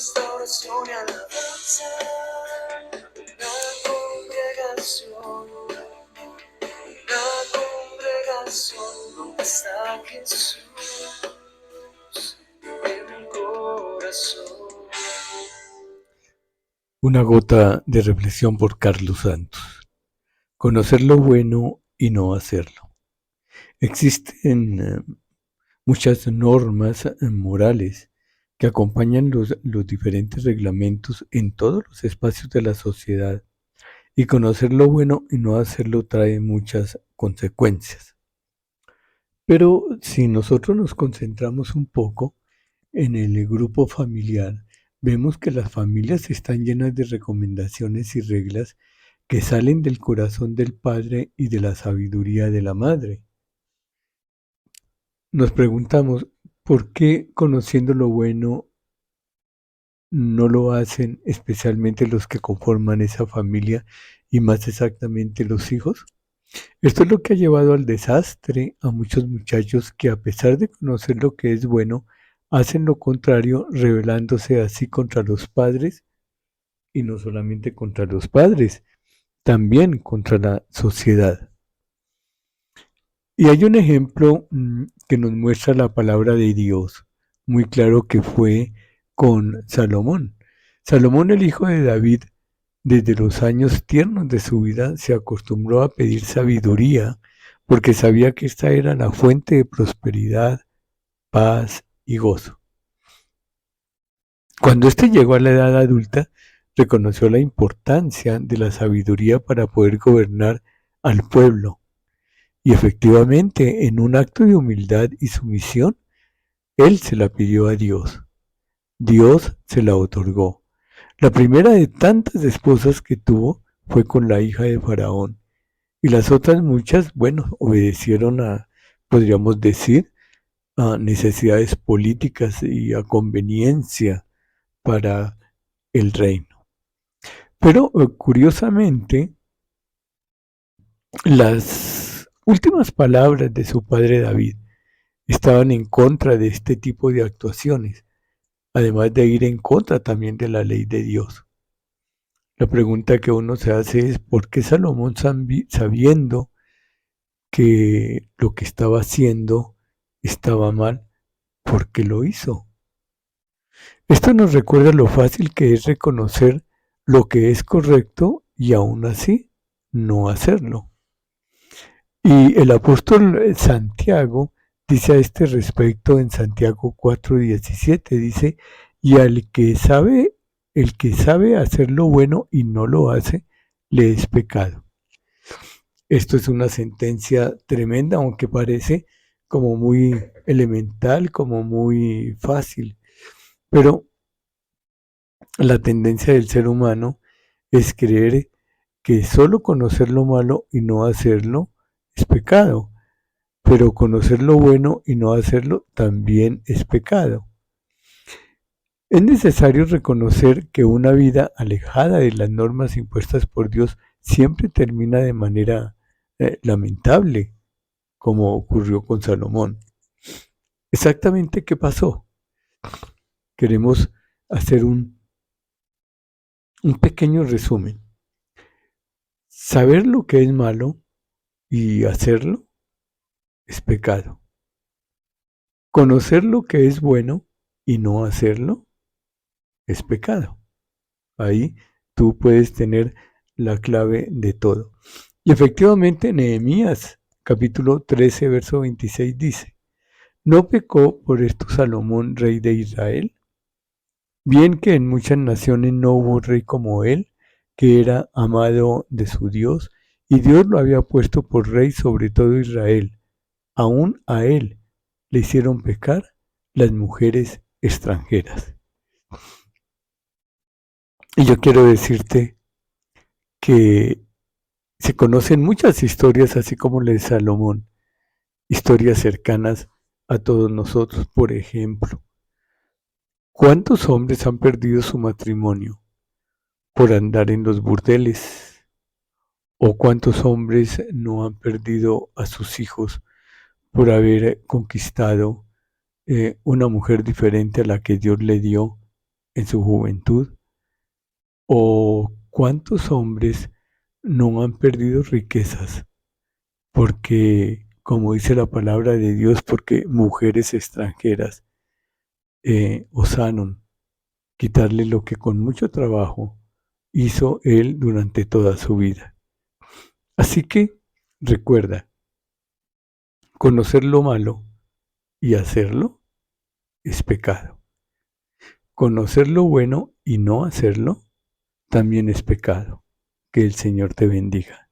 restauración y alabanza, una congregación donde está Jesús en mi corazón. Una gota de reflexión por Carlos Santos. Conocer lo bueno y no hacerlo. Existen muchas normas morales que acompañan los diferentes reglamentos en todos los espacios de la sociedad, y conocer lo bueno y no hacerlo trae muchas consecuencias. Pero si nosotros nos concentramos un poco en el grupo familiar, vemos que las familias están llenas de recomendaciones y reglas que salen del corazón del padre y de la sabiduría de la madre. Nos preguntamos, ¿por qué conociendo lo bueno no lo hacen especialmente los que conforman esa familia y más exactamente los hijos? Esto es lo que ha llevado al desastre a muchos muchachos que, a pesar de conocer lo que es bueno, hacen lo contrario, rebelándose así contra los padres, y no solamente contra los padres, también contra la sociedad. Y hay un ejemplo que nos muestra la palabra de Dios, muy claro, que fue con Salomón. Salomón, el hijo de David, desde los años tiernos de su vida, se acostumbró a pedir sabiduría, porque sabía que esta era la fuente de prosperidad, paz y gozo. Cuando éste llegó a la edad adulta, reconoció la importancia de la sabiduría para poder gobernar al pueblo. Y efectivamente, en un acto de humildad y sumisión, él se la pidió a Dios. Dios se la otorgó. La primera de tantas esposas que tuvo fue con la hija de Faraón. Y las otras muchas, bueno, obedecieron a, podríamos decir, a necesidades políticas y a conveniencia para el reino. Pero curiosamente, las últimas palabras de su padre David estaban en contra de este tipo de actuaciones, además de ir en contra también de la ley de Dios. La pregunta que uno se hace es, ¿por qué Salomón, sabiendo que lo que estaba haciendo estaba mal, por qué lo hizo? Esto nos recuerda lo fácil que es reconocer lo que es correcto y aún así no hacerlo. Y el apóstol Santiago dice a este respecto en Santiago 4:17, dice, y el que sabe hacer lo bueno y no lo hace, le es pecado. Esto es una sentencia tremenda, aunque parece como muy elemental, como muy fácil, pero la tendencia del ser humano es creer que solo conocer lo malo y no hacerlo es pecado, pero conocer lo bueno y no hacerlo también es pecado. Es necesario reconocer que una vida alejada de las normas impuestas por Dios siempre termina de manera lamentable, como ocurrió con Salomón. Exactamente qué pasó. Queremos hacer un pequeño resumen. Saber lo que es malo y hacerlo es pecado. Conocer lo que es bueno y no hacerlo es pecado. Ahí tú puedes tener la clave de todo. Y efectivamente, Nehemías, capítulo 13, verso 26 dice, ¿no pecó por esto Salomón, rey de Israel? Bien que en muchas naciones no hubo rey como él, que era amado de su Dios, y Dios lo había puesto por rey sobre todo Israel. Aún a él le hicieron pecar las mujeres extranjeras. Y yo quiero decirte que se conocen muchas historias, así como la de Salomón, historias cercanas a todos nosotros. Por ejemplo, ¿cuántos hombres han perdido su matrimonio por andar en los burdeles? ¿O cuántos hombres no han perdido a sus hijos por haber conquistado una mujer diferente a la que Dios le dio en su juventud? ¿O cuántos hombres no han perdido riquezas porque, como dice la palabra de Dios, porque mujeres extranjeras osaron quitarle lo que con mucho trabajo hizo él durante toda su vida? Así que recuerda, conocer lo malo y hacerlo es pecado. Conocer lo bueno y no hacerlo también es pecado. Que el Señor te bendiga.